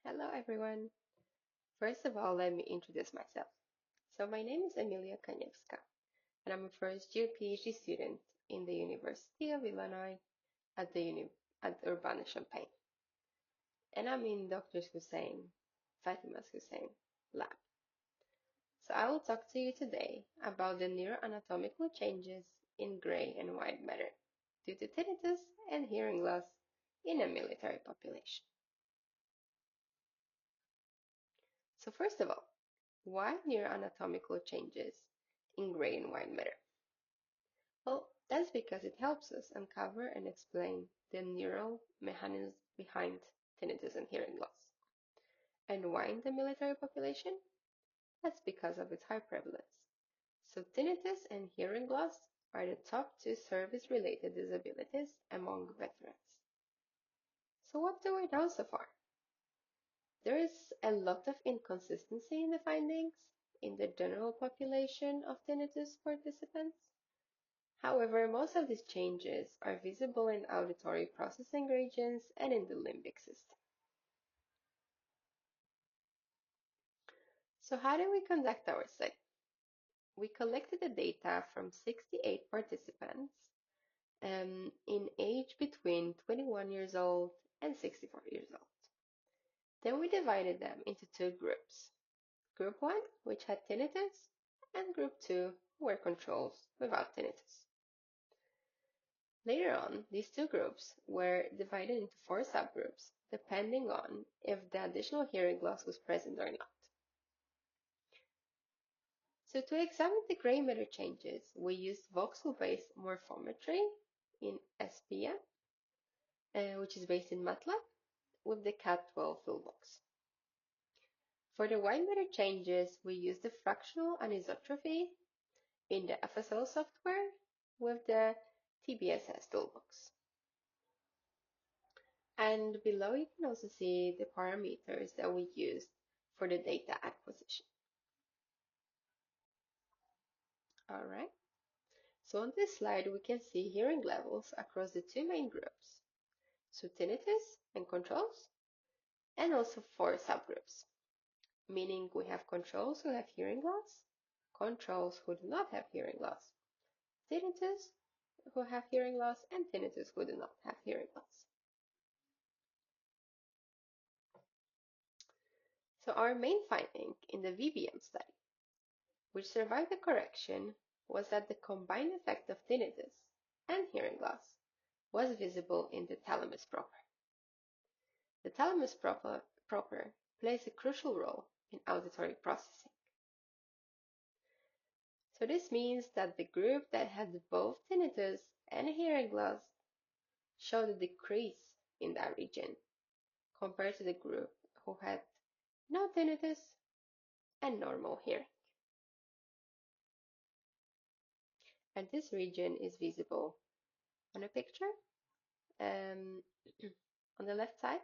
Hello, everyone. First of all, let me introduce myself. So, my name is Emilia Kaniewska, and I'm a first year PhD student in the University of Illinois at Urbana-Champaign. And I'm in Dr. Fatima's Hussein lab. So, I will talk to you today about the neuroanatomical changes in gray and white matter due to tinnitus and hearing loss in a military population. So, first of all, why neuroanatomical changes in gray and white matter? Well, that's because it helps us uncover and explain the neural mechanisms behind tinnitus and hearing loss. And why in the military population? That's because of its high prevalence. So tinnitus and hearing loss are the top two service-related disabilities among veterans. So what do we know so far? There is a lot of inconsistency in the findings in the general population of tinnitus participants. However, most of these changes are visible in auditory processing regions and in the limbic system. So how did we conduct our study? We collected the data from 68 participants in age between 21 years old and 64 years old. Then we divided them into two groups. Group 1, which had tinnitus, and Group 2, who were controls without tinnitus. Later on, these two groups were divided into 4 subgroups, depending on if the additional hearing loss was present or not. So to examine the gray matter changes, we used voxel-based morphometry in SPM, which is based in MATLAB, with the CAT12 toolbox. For the white matter changes, we used the fractional anisotropy in the FSL software with the TBSS toolbox. And below you can also see the parameters that we used for the data acquisition. All right. So on this slide, we can see hearing levels across the two main groups. So tinnitus and controls, and also 4 subgroups, meaning we have controls who have hearing loss, controls who do not have hearing loss, tinnitus who have hearing loss, and tinnitus who do not have hearing loss. So our main finding in the VBM study, which survived the correction, was that the combined effect of tinnitus and hearing loss was visible in the thalamus proper. The thalamus proper plays a crucial role in auditory processing. So this means that the group that had both tinnitus and hearing loss showed a decrease in that region compared to the group who had no tinnitus and normal hearing. And this region is visible on a picture. On the left side,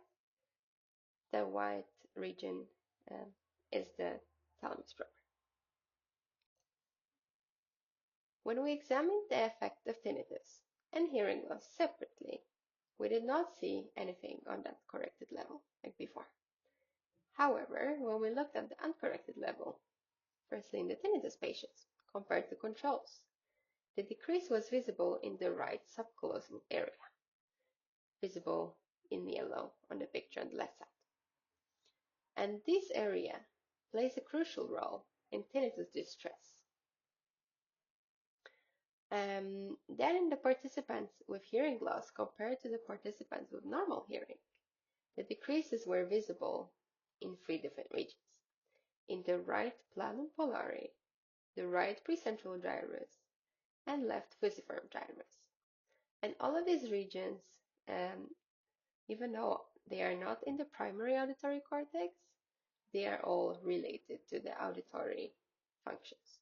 the white region is the thalamus proper. When we examined the effect of tinnitus and hearing loss separately, we did not see anything on that corrected level like before. However, when we looked at the uncorrected level, firstly in the tinnitus patients compared to controls, the decrease was visible in the right subcallosal area, visible in yellow on the picture on the left side. And this area plays a crucial role in tinnitus distress. Then in the participants with hearing loss compared to the participants with normal hearing, the decreases were visible in 3 different regions. In the right planum polare, the right precentral gyrus, and left fusiform gyrus. And all of these regions, even though they are not in the primary auditory cortex, they are all related to the auditory functions.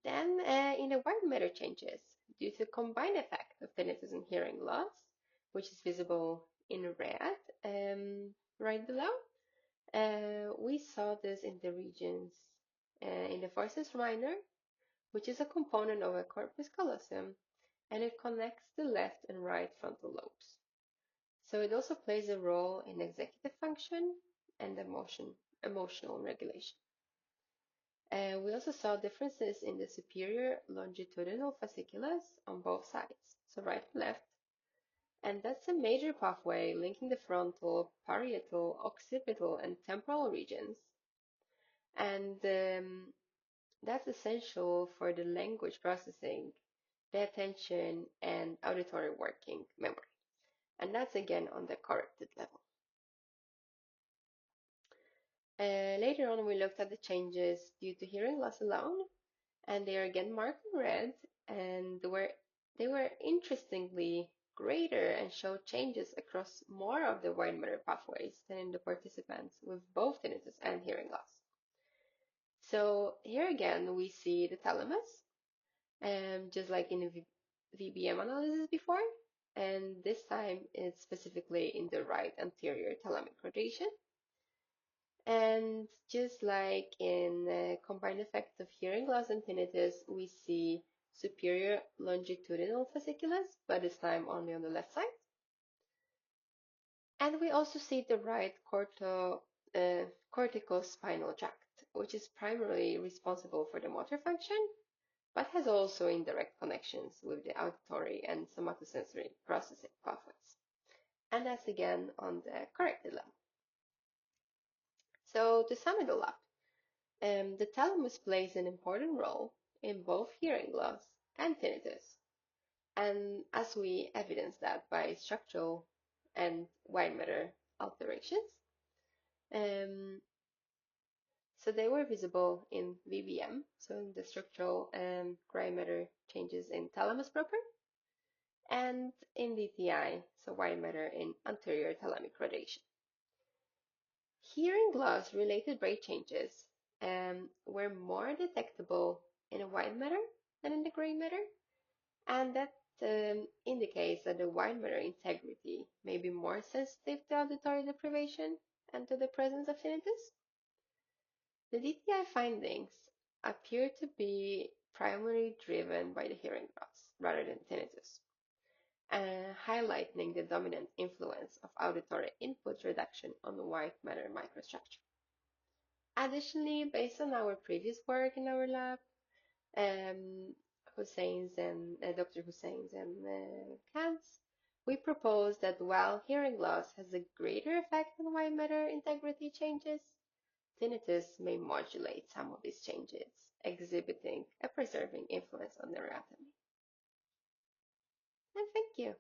Then in the white matter changes, due to combined effect of tinnitus and hearing loss, which is visible in red right below, we saw this in the regions in the forces minor, which is a component of a corpus callosum, and it connects the left and right frontal lobes. So it also plays a role in executive function and emotional regulation. And we also saw differences in the superior longitudinal fasciculus on both sides, so right and left. And that's a major pathway linking the frontal, parietal, occipital, and temporal regions. And that's essential for the language processing, the attention, and auditory working memory. And that's again on the corrected level. Later on, we looked at the changes due to hearing loss alone, and they are again marked in red, and they were interestingly greater and showed changes across more of the white matter pathways than in the participants with both tinnitus and hearing loss. So here again, we see the thalamus, just like in the VBM analysis before, and this time it's specifically in the right anterior thalamic rotation. And just like in the combined effect of hearing loss and tinnitus, we see superior longitudinal fasciculus, but this time only on the left side. And we also see the right corticospinal tract, which is primarily responsible for the motor function, but has also indirect connections with the auditory and somatosensory processing pathways. And that's again on the corrected level. So to sum it all up, the thalamus plays an important role in both hearing loss and tinnitus. And as we evidence that by structural and white matter alterations, so they were visible in VBM, so in the structural and gray matter changes in thalamus proper, and in DTI, so white matter in anterior thalamic radiation. Hearing loss related rate changes were more detectable in a white matter than in the gray matter, and that indicates that the white matter integrity may be more sensitive to auditory deprivation and to the presence of tinnitus. The DTI findings appear to be primarily driven by the hearing loss rather than tinnitus, highlighting the dominant influence of auditory input reduction on the white matter microstructure. Additionally, based on our previous work in our lab, Hussein's and Dr. Hussein's and Kant's, we propose that while hearing loss has a greater effect on white matter integrity changes, tinnitus may modulate some of these changes, exhibiting a preserving influence on neuroanatomy. And thank you.